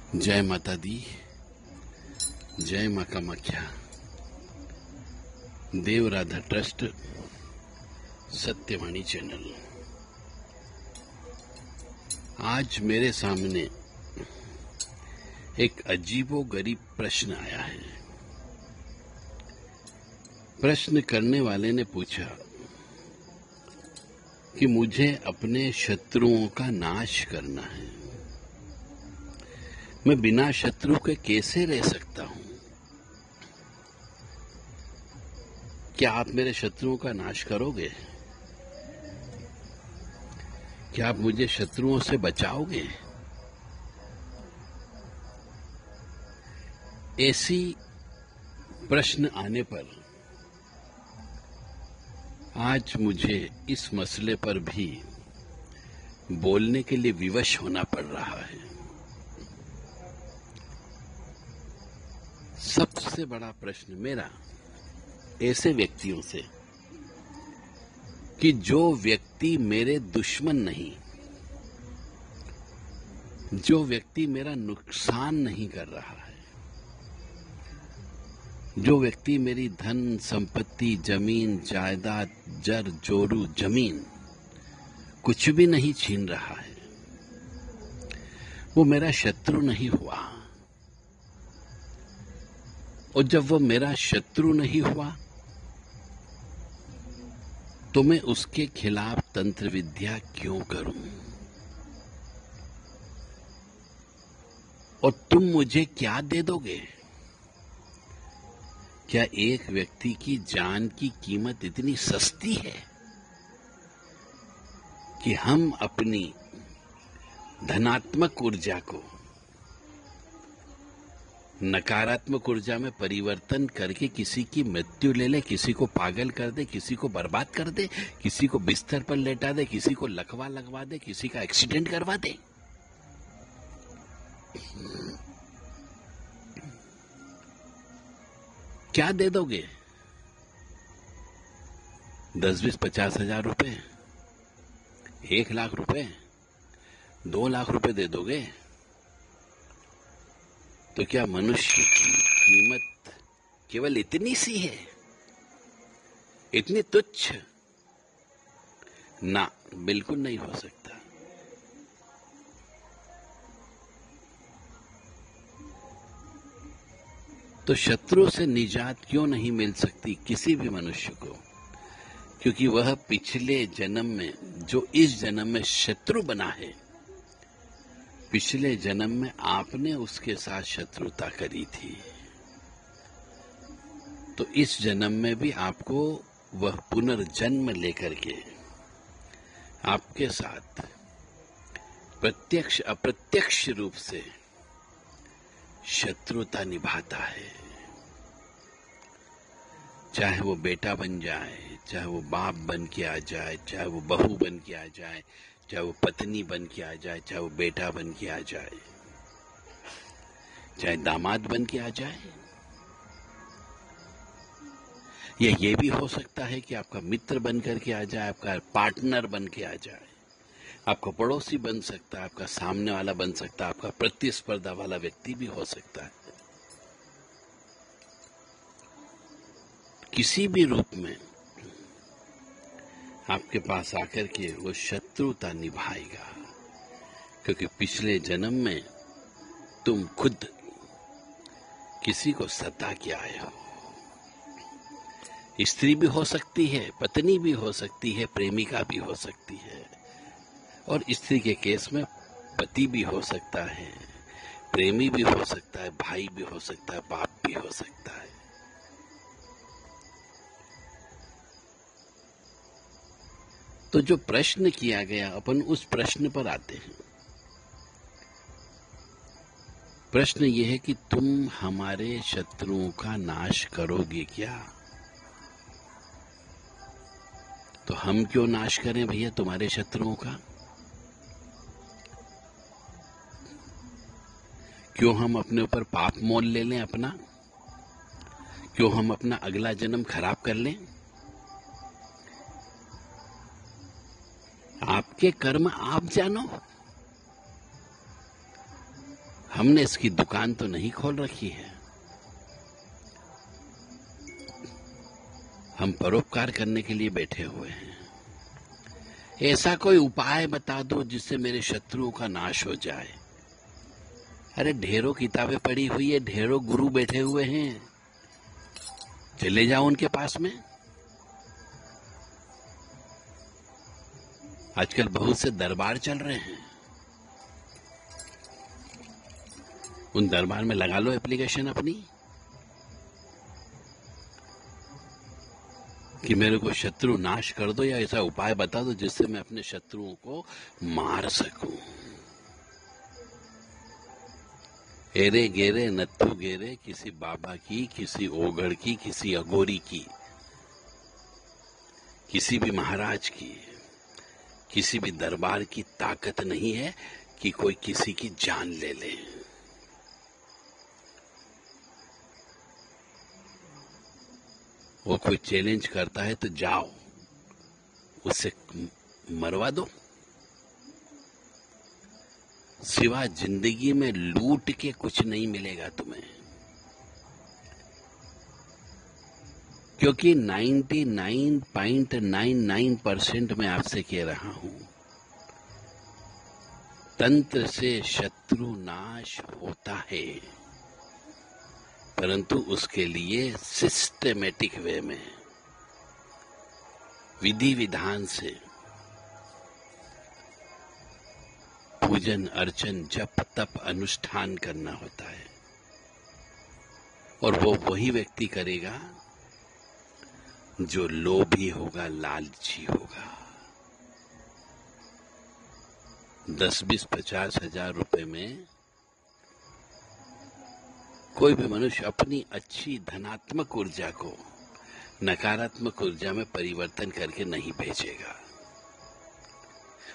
जय माता दी, जय माँ कामाख्या। देव राधा ट्रस्ट, सत्यवाणी चैनल। आज मेरे सामने एक अजीबोगरीब प्रश्न आया है। प्रश्न करने वाले ने पूछा कि मुझे अपने शत्रुओं का नाश करना है। मैं बिना शत्रु के कैसे रह सकता हूं? क्या आप मेरे शत्रुओं का नाश करोगे? क्या आप मुझे शत्रुओं से बचाओगे? ऐसी प्रश्न आने पर आज मुझे इस मसले पर भी बोलने के लिए विवश होना पड़ रहा है। सबसे बड़ा प्रश्न मेरा ऐसे व्यक्तियों से कि जो व्यक्ति मेरे दुश्मन नहीं, जो व्यक्ति मेरा नुकसान नहीं कर रहा है, जो व्यक्ति मेरी धन संपत्ति, जमीन जायदाद, जर जोरू जमीन कुछ भी नहीं छीन रहा है, वो मेरा शत्रु नहीं हुआ। और जब वो मेरा शत्रु नहीं हुआ तो मैं उसके खिलाफ तंत्र विद्या क्यों करूं? और तुम मुझे क्या दे दोगे? क्या एक व्यक्ति की जान की कीमत इतनी सस्ती है कि हम अपनी धनात्मक ऊर्जा को नकारात्मक ऊर्जा में परिवर्तन करके किसी की मृत्यु ले ले, किसी को पागल कर दे, किसी को बर्बाद कर दे, किसी को बिस्तर पर लेटा दे, किसी को लकवा लगवा दे, किसी का एक्सीडेंट करवा दे? क्या दे दोगे? 10, 20, 50,000 रुपए, 1,00,000 रुपए, 2,00,000 रुपए दे दोगे? तो क्या मनुष्य की कीमत केवल इतनी सी है? इतनी तुच्छ? ना, बिल्कुल नहीं हो सकता। तो शत्रु से निजात क्यों नहीं मिल सकती किसी भी मनुष्य को? क्योंकि वह पिछले जन्म में, जो इस जन्म में शत्रु बना है, पिछले जन्म में आपने उसके साथ शत्रुता करी थी। तो इस जन्म में भी आपको वह पुनर्जन्म लेकर के आपके साथ प्रत्यक्ष अप्रत्यक्ष रूप से शत्रुता निभाता है। चाहे वो बेटा बन जाए, चाहे वो बाप बन के आ जाए, चाहे वो बहू बन के आ जाए, चाहे वो पत्नी बन के आ जाए, चाहे वो बेटा बन के आ जाए, चाहे दामाद बन के आ जाए, या ये भी हो सकता है कि आपका मित्र बन करके आ जाए, आपका पार्टनर बन के आ जाए, आपका पड़ोसी बन सकता है, आपका सामने वाला बन सकता है, आपका प्रतिस्पर्धा वाला व्यक्ति भी हो सकता है। किसी भी रूप में आपके पास आकर के वो शत्रुता निभाएगा, क्योंकि पिछले जन्म में तुम खुद किसी को सता के आए हो। स्त्री भी हो सकती है, पत्नी भी हो सकती है, प्रेमिका भी हो सकती है, और स्त्री के केस में पति भी हो सकता है, प्रेमी भी हो सकता है, भाई भी हो सकता है, बाप भी हो सकता है। तो जो प्रश्न किया गया, अपन उस प्रश्न पर आते हैं। प्रश्न ये है कि तुम हमारे शत्रुओं का नाश करोगे क्या? तो हम क्यों नाश करें भैया तुम्हारे शत्रुओं का? क्यों हम अपने ऊपर पाप मोल ले लें अपना? क्यों हम अपना अगला जन्म खराब कर लें? आपके कर्म आप जानो। हमने इसकी दुकान तो नहीं खोल रखी है। हम परोपकार करने के लिए बैठे हुए हैं। ऐसा कोई उपाय बता दो जिससे मेरे शत्रुओं का नाश हो जाए। अरे ढेरों किताबें पड़ी हुई है, ढेरों गुरु बैठे हुए हैं, चले जाओ उनके पास में। आजकल बहुत से दरबार चल रहे हैं, उन दरबार में लगा लो एप्लीकेशन अपनी कि मेरे को शत्रु नाश कर दो, या ऐसा उपाय बता दो जिससे मैं अपने शत्रुओं को मार सकूं। एरे गेरे नत्थु गेरे, किसी बाबा की, किसी ओगड़ की, किसी अगोरी की, किसी भी महाराज की, किसी भी दरबार की ताकत नहीं है कि कोई किसी की जान ले ले। वो कोई चैलेंज करता है तो जाओ उससे मरवा दो। सिवा जिंदगी में लूट के कुछ नहीं मिलेगा तुम्हें, क्योंकि 99.99% मैं आपसे कह रहा हूं, तंत्र से शत्रु नाश होता है, परंतु उसके लिए सिस्टेमेटिक वे में, विधि विधान से, पूजन अर्चन जप तप अनुष्ठान करना होता है। और वो वही व्यक्ति करेगा जो लोभी होगा, लालची होगा। 10, 20, 50 हजार रुपए में कोई भी मनुष्य अपनी अच्छी धनात्मक ऊर्जा को नकारात्मक ऊर्जा में परिवर्तन करके नहीं भेजेगा,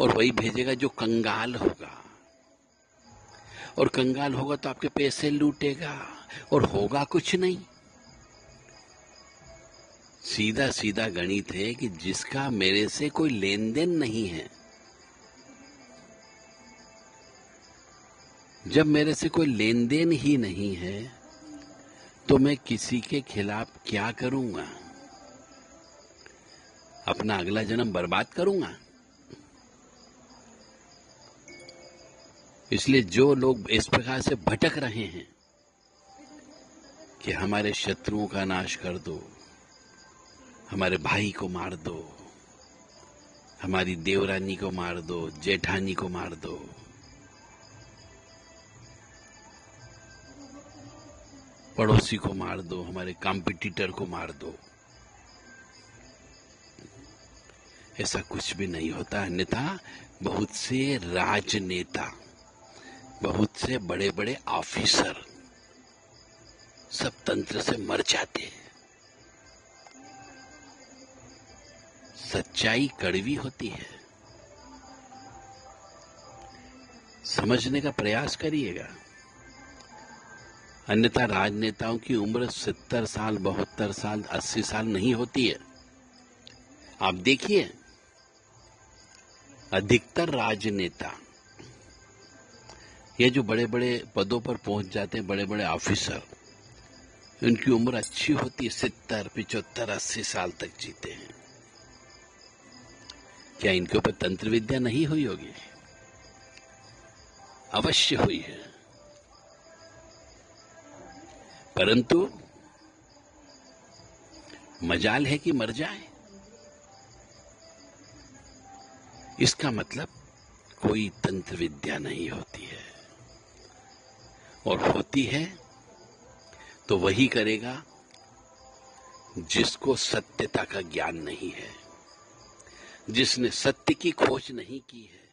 और वही भेजेगा जो कंगाल होगा। और कंगाल होगा तो आपके पैसे लूटेगा और होगा कुछ नहीं। सीधा सीधा गणित है कि जिसका मेरे से कोई लेन देन नहीं है, जब मेरे से कोई लेन देन ही नहीं है तो मैं किसी के खिलाफ क्या करूंगा? अपना अगला जन्म बर्बाद करूंगा। इसलिए जो लोग इस प्रकार से भटक रहे हैं कि हमारे शत्रुओं का नाश कर दो, हमारे भाई को मार दो, हमारी देवरानी को मार दो, जेठानी को मार दो, पड़ोसी को मार दो, हमारे कॉम्पिटिटर को मार दो, ऐसा कुछ भी नहीं होता। अन्यथा बहुत से राजनेता, बहुत से बड़े बड़े ऑफिसर सब तंत्र से मर जाते हैं। सच्चाई कड़वी होती है, समझने का प्रयास करिएगा। अन्यथा राजनेताओं की उम्र 70 साल, 72 साल, 80 साल नहीं होती है। आप देखिए, अधिकतर राजनेता, ये जो बड़े बड़े पदों पर पहुंच जाते हैं, बड़े बड़े ऑफिसर, उनकी उम्र अच्छी होती है, 70, 75, 80 साल तक जीते हैं। क्या इनके ऊपर तंत्र विद्या नहीं हुई होगी? अवश्य हुई है, परंतु मजाल है कि मर जाए। इसका मतलब कोई तंत्र विद्या नहीं होती है, और होती है तो वही करेगा जिसको सत्यता का ज्ञान नहीं है, जिसने सत्य की खोज नहीं की है,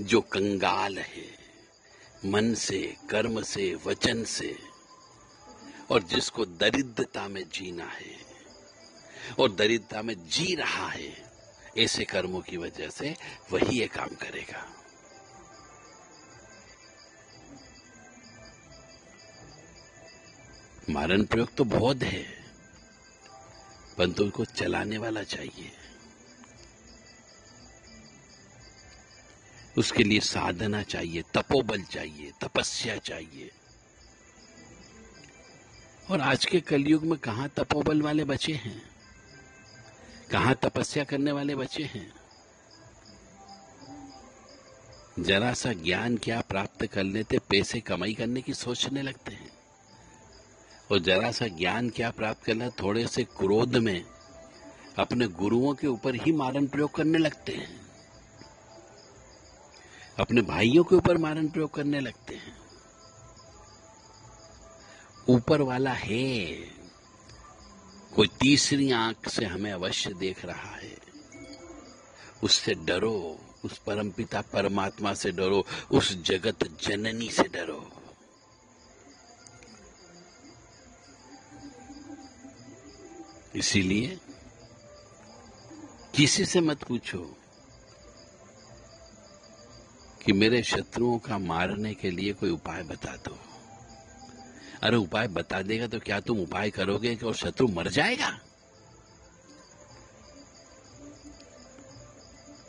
जो कंगाल है मन से, कर्म से, वचन से, और जिसको दरिद्रता में जीना है और दरिद्रता में जी रहा है, ऐसे कर्मों की वजह से वही ये काम करेगा। मारण प्रयोग तो बहुत है, परंतु उनको चलाने वाला चाहिए। उसके लिए साधना चाहिए, तपोबल चाहिए, तपस्या चाहिए। और आज के कलयुग में कहां तपोबल वाले बचे हैं, कहां तपस्या करने वाले बचे हैं। जरा सा ज्ञान क्या प्राप्त कर लेते, पैसे कमाई करने की सोचने लगते हैं। और जरा सा ज्ञान क्या प्राप्त करना, थोड़े से क्रोध में अपने गुरुओं के ऊपर ही मारण प्रयोग करने लगते हैं, अपने भाइयों के ऊपर मारण प्रयोग करने लगते हैं। ऊपर वाला है, कोई तीसरी आंख से हमें अवश्य देख रहा है। उससे डरो, उस परमपिता परमात्मा से डरो, उस जगत जननी से डरो। इसीलिए किसी से मत पूछो कि मेरे शत्रुओं का मारने के लिए कोई उपाय बता दो। अरे उपाय बता देगा तो क्या तुम उपाय करोगे कि और शत्रु मर जाएगा?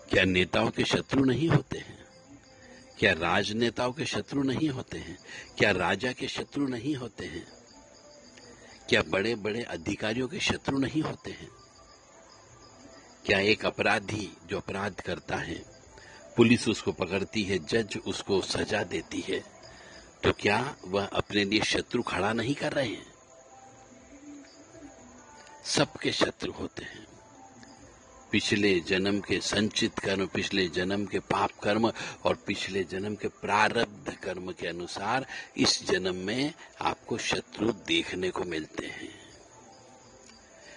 क्या नेताओं के शत्रु नहीं होते हैं? क्या राजनेताओं के शत्रु नहीं होते हैं? क्या राजा के शत्रु नहीं होते हैं? क्या बड़े बड़े अधिकारियों के शत्रु नहीं होते हैं? क्या एक अपराधी जो अपराध करता है, पुलिस उसको पकड़ती है, जज उसको सजा देती है, तो क्या वह अपने लिए शत्रु खड़ा नहीं कर रहे हैं? सबके शत्रु होते हैं। पिछले जन्म के संचित कर्म, पिछले जन्म के पाप कर्म और पिछले जन्म के प्रारब्ध कर्म के अनुसार इस जन्म में आपको शत्रु देखने को मिलते हैं।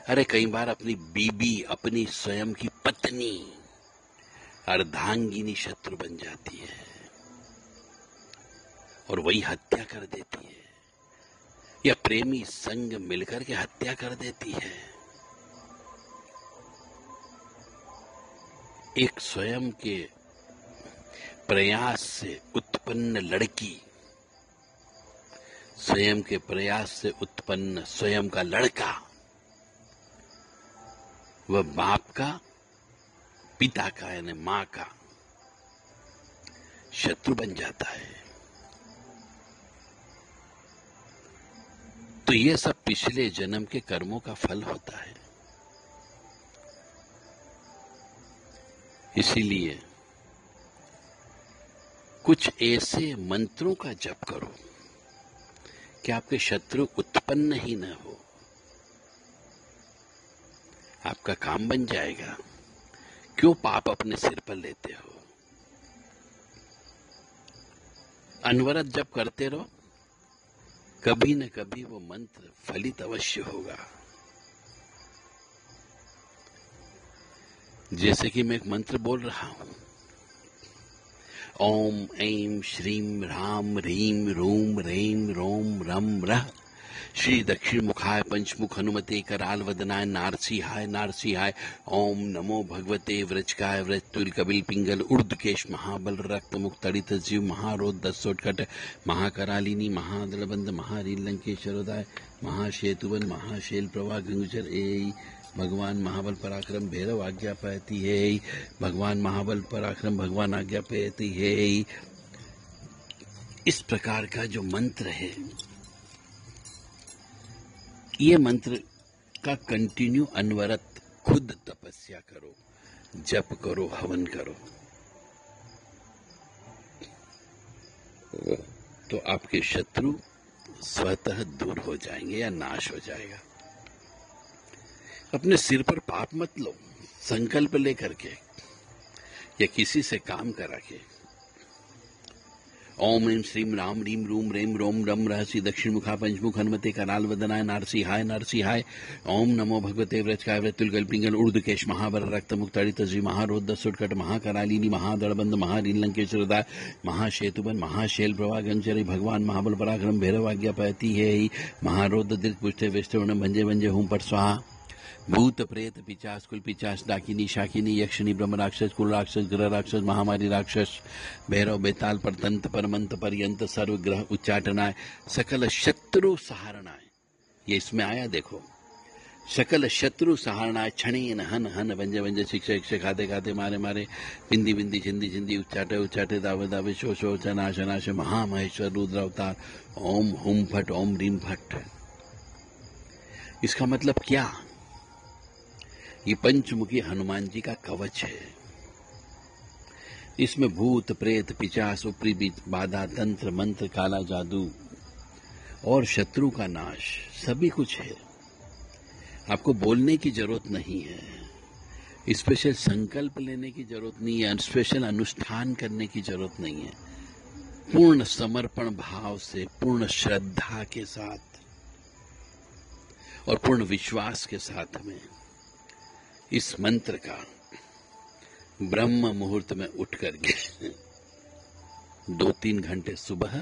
अरे कई बार अपनी बीबी, अपनी स्वयं की पत्नी, अर्धांगिनी शत्रु बन जाती है और वही हत्या कर देती है, या प्रेमी संग मिलकर के हत्या कर देती है। एक स्वयं के प्रयास से उत्पन्न लड़की, स्वयं के प्रयास से उत्पन्न स्वयं का लड़का, वह बाप का, पिता का यानी मां का शत्रु बन जाता है। तो ये सब पिछले जन्म के कर्मों का फल होता है। इसीलिए कुछ ऐसे मंत्रों का जप करो कि आपके शत्रु उत्पन्न ही न हो। आपका काम बन जाएगा। क्यों पाप अपने सिर पर लेते हो? अनवरत जप करते रहो, कभी न कभी वो मंत्र फलित अवश्य होगा। जैसे कि मैं एक मंत्र बोल रहा हूं, ओम ऐं श्रीं ह्रां ह्रीं रूं रें रों रं रः श्री दक्षिण मुखाय पंचमुख हनुमते कराल वदनाय नारसिंहाय नारसिंहाय। ओम नमो भगवते व्रजकाय व्रजतुल कपिल पिंगल ऊर्ध्वकेश महाबल रक्त मुख तड़ित जीव महारोध दसोटकट महाकरालिनी महादलबंद महारील लंकेश्वरोदय महाशेतुवन महाशैल प्रभा गंगुचर ए भगवान महाबल पराक्रम भैरव आज्ञा पाती है। भगवान महाबल पराक्रम भगवान आज्ञा पाती है। इस प्रकार का जो मंत्र है, ये मंत्र का कंटिन्यू अनवरत खुद तपस्या करो, जप करो, हवन करो, तो आपके शत्रु स्वतः दूर हो जाएंगे या नाश हो जाएगा। अपने सिर पर पाप मत लो, संकल्प लेकर के या किसी से काम करा के। ओम ऐं श्रीं राम रीं रूं रें रों रं रहसि दक्षिण मुखा पंचमुख हनुमते कराल वदनाय नारसिंहाय नारसिंहाय। ओम नमो भगवते व्रजकाय व्रजतुल कपिल पिंगल ऊर्ध्वकेश महाबर रक्त मुख तड़ित जीव महारोध दसोटकट महाकरालिनी महादड़बंद महारील लंकेश्वरोदय महाशेतुबन महाशैल प्रभा गंगचरी। भगवान महाबल पराक्रम भैरव आज्ञा पाती है। महारोध दीर्घ पुष्टे वेष्टवर्ण भंजे भंजे हूं पर स्वाहा। भूत प्रेत पिचास कुल पिचास डाकिनी शाकिनी यक्षिणी ब्रह्म राक्षस कुल राक्षस ग्रह राक्षस महामारी राक्षस भैरव बेताल परतंत परमंत पर्यंत सर्व ग्रह उच्चाटनाय सकल शत्रु सहारणाय। ये इसमें आया देखो, सकल शत्रु सहारणाय क्षणेन हन हन भंजे भंजे शिक्षे शिक्षे खाते खाते मारे मारे बिंदी बिंदी छिंदी छिंदी उच्चाटे उच्चाटे दावे दावे शो शो चनाश नाश महामहेश्वर रुद्र अवतार ओम हुम फट ओम रीम फट। इसका मतलब क्या? ये पंचमुखी हनुमान जी का कवच है। इसमें भूत प्रेत पिशाच ऊपरी बाधा तंत्र मंत्र काला जादू और शत्रु का नाश सभी कुछ है। आपको बोलने की जरूरत नहीं है, स्पेशल संकल्प लेने की जरूरत नहीं है, स्पेशल अनुष्ठान करने की जरूरत नहीं है। पूर्ण समर्पण भाव से, पूर्ण श्रद्धा के साथ और पूर्ण विश्वास के साथ में इस मंत्र का ब्रह्म मुहूर्त में उठ करके 2-3 घंटे सुबह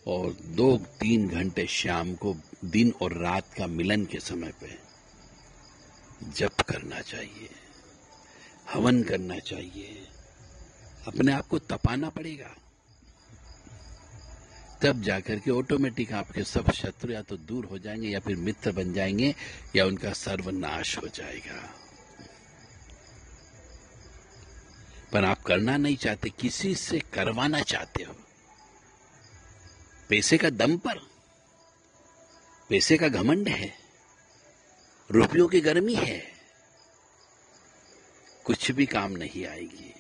और 2-3 घंटे शाम को दिन और रात का मिलन के समय पे जप करना चाहिए, हवन करना चाहिए। अपने आप को तपाना पड़ेगा, तब जाकर के ऑटोमेटिक आपके सब शत्रु या तो दूर हो जाएंगे या फिर मित्र बन जाएंगे या उनका सर्वनाश हो जाएगा। पर आप करना नहीं चाहते, किसी से करवाना चाहते हो, पैसे का दम पर, पैसे का घमंड है, रुपयों की गर्मी है, कुछ भी काम नहीं आएगी।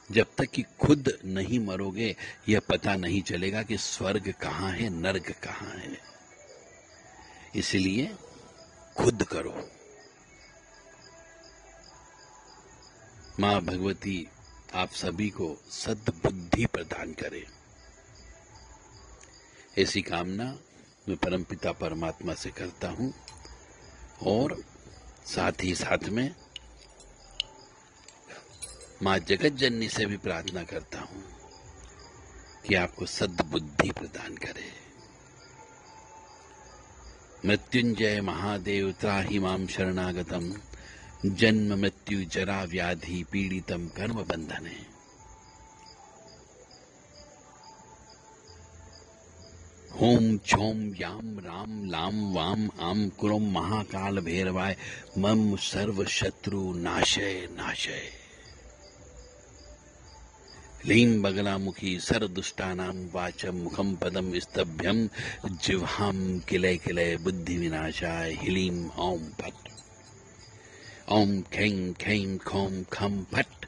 जब तक कि खुद नहीं मरोगे यह पता नहीं चलेगा कि स्वर्ग कहां है, नर्क कहां है। इसलिए खुद करो। मां भगवती आप सभी को सद्बुद्धि प्रदान करे, ऐसी कामना मैं परमपिता परमात्मा से करता हूं और साथ ही साथ में मां जगत जननी से भी प्रार्थना करता हूं कि आपको सद्बुद्धि प्रदान करे। मृत्युंजय महादेव त्राहि मां शरणागतम जन्म मृत्यु जरा व्याधि पीड़ितम कर्म बंधने। होम छोम याम राम लाम वाम आम कुरम महाकाल भैरवाय मम सर्व शत्रु नाशय नाशय। लीं बगलामुखी सरदुष्टानां वाचम मुखम पदम स्तभ्यम जिह्वाम किलय किलय बुद्धि विनाशाय ह्लीं ओम फट। ओम खैं खैं खोम खम फट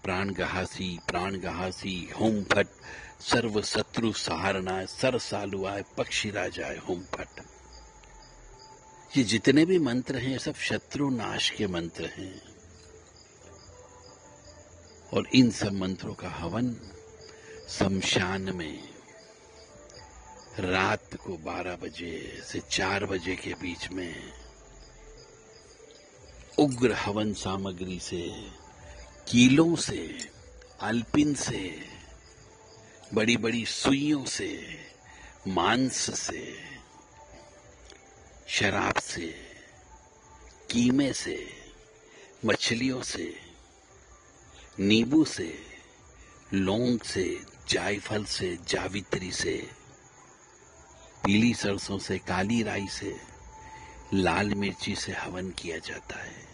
प्राण गहासी होम फट सर्व शत्रु सहारणाय सर सालुआय पक्षी राजाय होम फट। ये जितने भी मंत्र हैं सब शत्रु नाश के मंत्र हैं और इन सब मंत्रों का हवन शमशान में रात को 12 बजे से 4 बजे के बीच में उग्र हवन सामग्री से, कीलों से, अल्पिन से, बड़ी बड़ी सुइयों से, मांस से, शराब से, कीमे से, मछलियों से, नींबू से, लौंग से, जायफल से, जावित्री से, पीली सरसों से, काली राई से, लाल मिर्ची से हवन किया जाता है।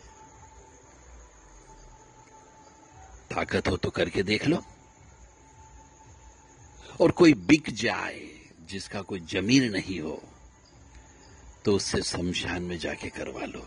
ताकत हो तो करके देख लो, और कोई बिक जाए जिसका कोई जमीन नहीं हो तो उससे शमशान में जाके करवा लो।